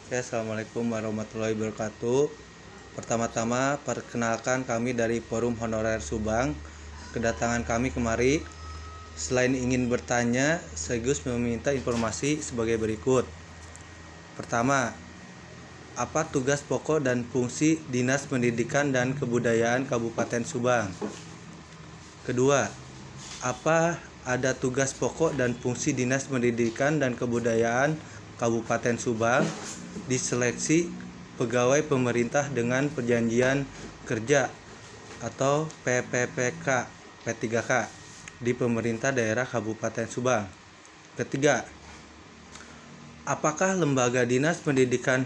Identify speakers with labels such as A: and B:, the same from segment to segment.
A: Oke, Assalamualaikum warahmatullahi wabarakatuh. Pertama-tama, perkenalkan kami dari Forum Honorer Subang. Kedatangan kami kemari selain ingin bertanya, sekaligus meminta informasi sebagai berikut. Pertama, apa tugas pokok dan fungsi Dinas Pendidikan dan Kebudayaan Kabupaten Subang? Kedua, apa ada tugas pokok dan fungsi Dinas Pendidikan dan Kebudayaan Kabupaten Subang diseleksi pegawai pemerintah dengan perjanjian kerja atau PPPK P3K di pemerintah daerah Kabupaten Subang. Ketiga, apakah lembaga Dinas Pendidikan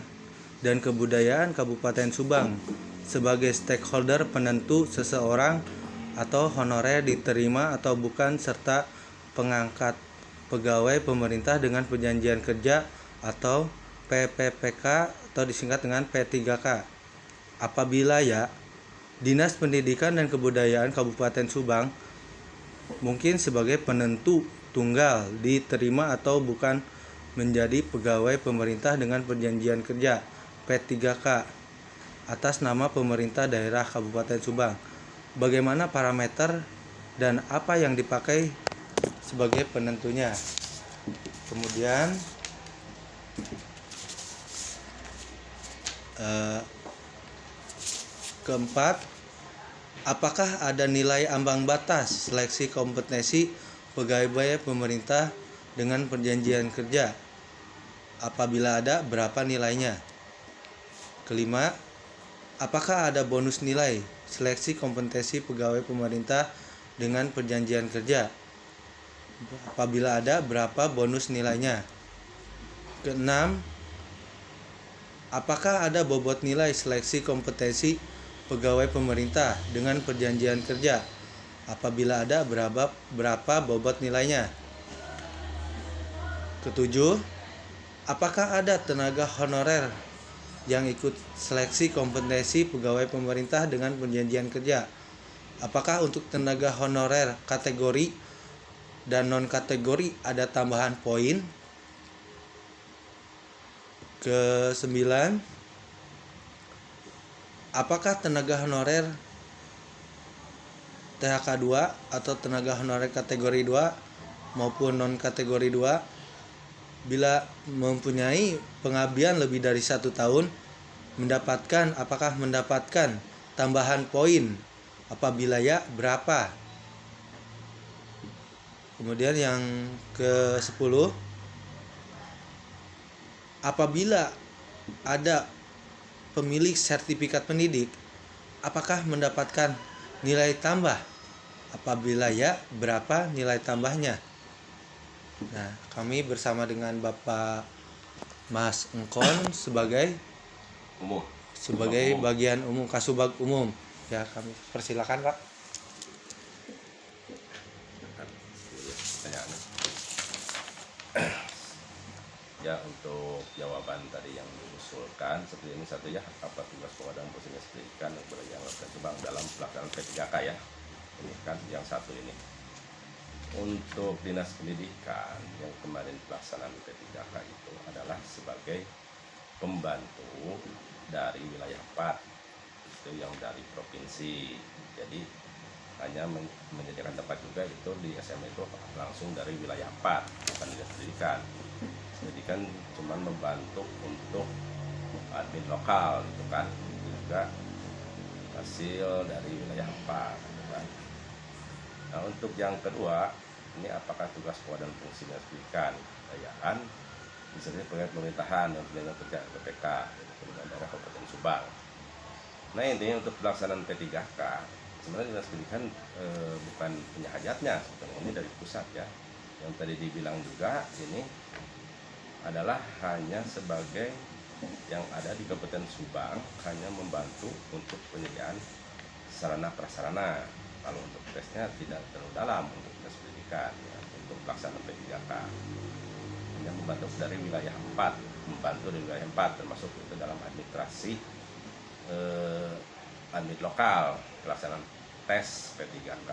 A: dan Kebudayaan Kabupaten Subang sebagai stakeholder penentu seseorang atau honorer diterima atau bukan serta pengangkat pegawai pemerintah dengan perjanjian kerja atau PPPK atau disingkat dengan P3K. Apabila ya, Dinas Pendidikan dan Kebudayaan Kabupaten Subang mungkin sebagai penentu tunggal diterima atau bukan menjadi pegawai pemerintah dengan perjanjian kerja P3K atas nama pemerintah daerah Kabupaten Subang. Bagaimana parameter dan apa yang dipakai sebagai penentunya. Kemudian keempat, apakah ada nilai ambang batas seleksi kompetensi pegawai pemerintah dengan perjanjian kerja? Apabila ada, berapa nilainya? Kelima, apakah ada bonus nilai seleksi kompetensi pegawai pemerintah dengan perjanjian kerja? Apabila ada, berapa bonus nilainya? Keenam, apakah ada bobot nilai seleksi kompetensi pegawai pemerintah dengan perjanjian kerja? Apabila ada, berapa bobot nilainya? Ketujuh, apakah ada tenaga honorer yang ikut seleksi kompetensi pegawai pemerintah dengan perjanjian kerja? Apakah untuk tenaga honorer kategori dan non kategori ada tambahan poin? Kesembilan, apakah tenaga honorer THK 2 atau tenaga honorer kategori 2 maupun non kategori 2 bila mempunyai pengabdian lebih dari 1 tahun apakah mendapatkan tambahan poin? Apabila ya, berapa? Kemudian yang ke-10, apabila ada pemilik sertifikat pendidik, apakah mendapatkan nilai tambah? Apabila ya, berapa nilai tambahnya? Nah, kami bersama dengan Bapak Mas Engkon sebagai bagian umum Kasubag umum. Ya, kami persilakan, Pak.
B: Ya, untuk jawaban tadi yang diusulkan seperti ini satu ya, apa tugas pokok dan fungsi Dinas Pendidikan dan Kebudayaan Kabupaten Subang dalam pelaksanaan P3K ya. Ini kan yang satu ini. Untuk Dinas Pendidikan yang kemarin pelaksanaan P3K itu adalah sebagai pembantu dari wilayah 4 itu yang dari provinsi. Jadi hanya menyediakan tempat juga itu di SMA itu langsung dari wilayah 4, bukan Dinas Pendidikan. Jadi kan cuma membantu untuk admin lokal gitu kan, itu juga hasil dari wilayah 4 gitu kan. Nah, untuk yang kedua ini apakah tugas pokok dan fungsi Dinas Pendidikan Kebudayaan misalnya pegawai pemerintahan dan perjanjian kerja PPK pemerintah daerah Kabupaten Subang. Nah, intinya untuk pelaksanaan P3K sebenarnya Dinas Pendidikan bukan punya hajatnya, sebetulnya ini dari pusat ya. Yang tadi dibilang juga ini adalah hanya sebagai yang ada di Kabupaten Subang, hanya membantu untuk penyediaan sarana prasarana. Kalau untuk tesnya tidak terlalu dalam untuk Dinas Pendidikan ya, untuk pelaksanaan P3K hanya membantu dari wilayah 4, membantu dari wilayah 4 termasuk itu dalam administrasi admin lokal pelaksanaan tes P3K.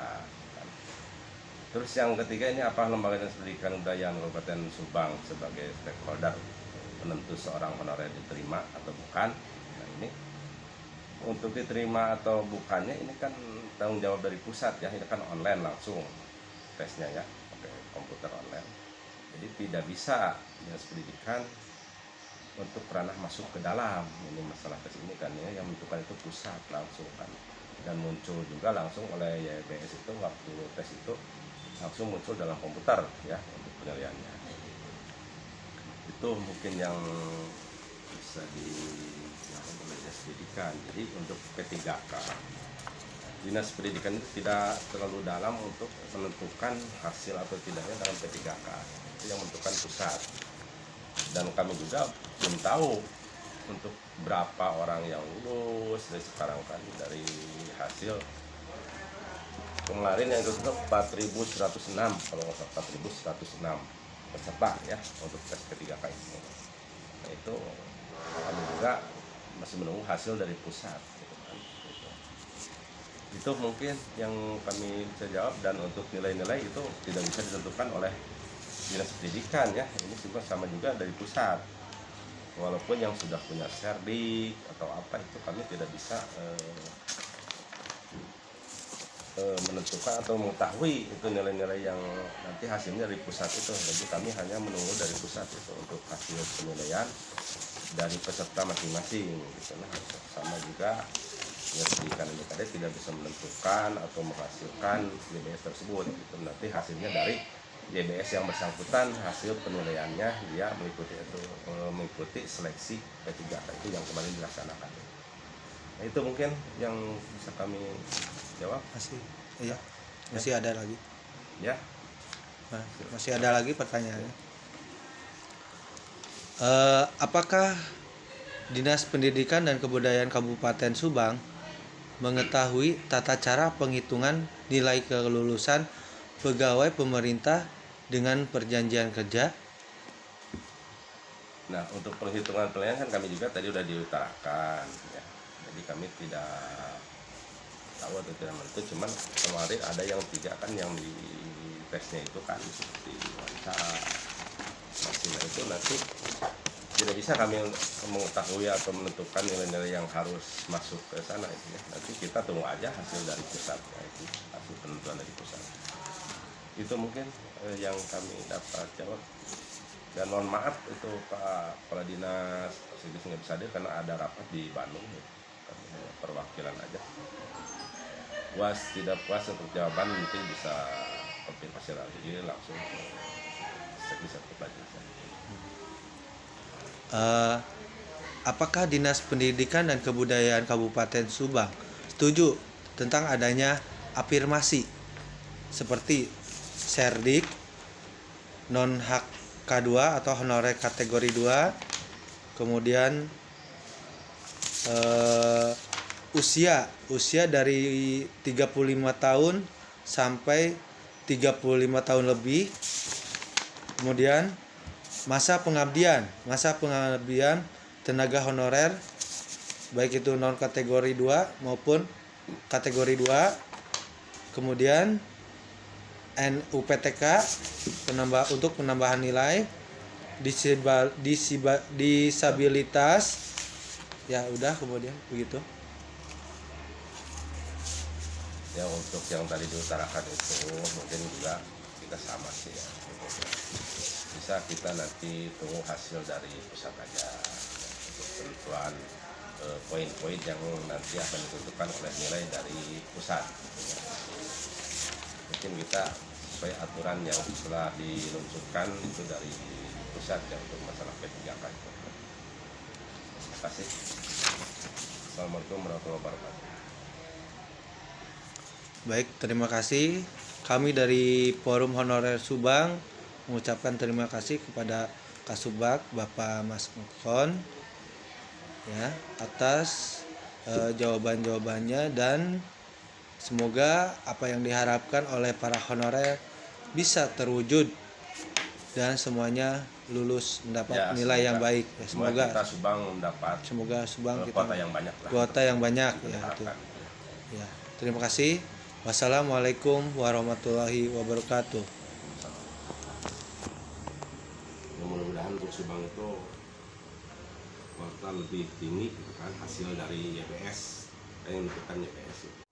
B: Terus yang ketiga ini apa lembaga Dinas Pendidikan Kebudayaan Kabupaten Subang sebagai stakeholder penentu seorang honorer diterima atau bukan. Nah ini untuk diterima atau bukannya ini kan tanggung jawab dari pusat ya, ini kan online langsung tesnya ya, pakai komputer online. Jadi tidak bisa dinas pendidikan untuk ranah masuk ke dalam ini masalah tes ini kan ya, yang menentukan itu pusat langsung kan, dan muncul juga langsung oleh YBS itu waktu tes itu langsung muncul dalam komputer ya untuk penilaiannya. Itu mungkin yang bisa dilakukan oleh dinas pendidikan. Jadi untuk P3K dinas pendidikan itu tidak terlalu dalam untuk menentukan hasil atau tidaknya dalam P3K, itu yang menentukan pusat. Dan kami juga belum tahu untuk berapa orang yang lulus dari sekarang kan, dari hasil kemarin yang itu 4.106 kalau nggak salah, 4.106 peserta ya untuk tes P3K itu. Nah itu kami juga masih menunggu hasil dari pusat gitu kan. Itu mungkin yang kami bisa jawab. Dan untuk nilai-nilai itu tidak bisa ditentukan oleh dinas pendidikan ya, ini juga sama juga dari pusat. Walaupun yang sudah punya serdik atau apa itu kami tidak bisa menentukan atau mengetahui itu nilai-nilai yang nanti hasilnya dari pusat itu. Jadi kami hanya menunggu dari pusat itu untuk hasil penilaian dari peserta masing-masing gitu. Nah, sama juga dinas pendidikan MKD tidak bisa menentukan atau menghasilkan YBS tersebut gitu. Nanti hasilnya dari YBS yang bersangkutan, hasil penilaiannya dia mengikuti seleksi P3K itu yang kemarin dilaksanakan. Nah, itu mungkin yang bisa kami jawab.
A: Masih ada lagi
B: Ya,
A: masih ada lagi pertanyaannya. Apakah Dinas Pendidikan dan Kebudayaan Kabupaten Subang mengetahui tata cara penghitungan nilai kelulusan pegawai pemerintah dengan perjanjian kerja?
B: nah untuk perhitungan penilaian kan kami juga tadi sudah diutarakan ya. Jadi kami tidak tahu atau tidak menentu, cuman kemarin ada yang 3 kan yang di tesnya itu kan seperti wawancara maksimal itu, nanti tidak bisa kami mengetahui atau menentukan nilai-nilai yang harus masuk ke sana itu ya. Nanti kita tunggu aja hasil dari pusat ya, itu hasil penentuan dari pusat. Itu mungkin yang kami dapat jawab. Dan mohon maaf itu Pak Kepala Dinas Sidis nggak bisa hadir karena ada rapat di Bandung ya. Kami perwakilan aja. Puas tidak puas untuk jawaban mungkin bisa konfirmasi lagi langsung ke Sekdes Pelajaran.
A: Apakah Dinas Pendidikan dan Kebudayaan Kabupaten Subang setuju tentang adanya afirmasi seperti serdik, non hak K2 atau honorer kategori 2, kemudian usia dari 35 tahun sampai 35 tahun lebih, kemudian masa pengabdian tenaga honorer baik itu non kategori 2 maupun kategori 2, kemudian NUPTK untuk penambahan nilai, disabilitas ya udah, kemudian begitu.
B: Ya untuk yang tadi diutarakan itu mungkin juga kita sama sih ya. Bisa kita nanti tunggu hasil dari pusat aja untuk penentuan poin-poin yang nanti akan ditentukan oleh nilai dari pusat. Mungkin kita sesuai aturan yang telah diluncurkan itu dari pusat ya untuk masalah P3K itu. Terima kasih. Assalamualaikum warahmatullahi wabarakatuh.
A: Baik, terima kasih. Kami dari Forum Honorer Subang mengucapkan terima kasih kepada Kasubag Bapak Mas Mukon ya atas jawaban-jawabannya, dan semoga apa yang diharapkan oleh para honorer bisa terwujud dan semuanya lulus mendapat nilai yang baik ya. Semoga
B: kita Subang mendapat
A: Subang kita
B: kuota yang banyak lah.
A: Kuota yang banyak ya itu. Ya, terima kasih. Wassalamualaikum warahmatullahi wabarakatuh.
B: Mudah-mudahan untuk Subang itu
C: rata lebih tinggi gitu kan hasil dari YPS yang menentukan YPS itu.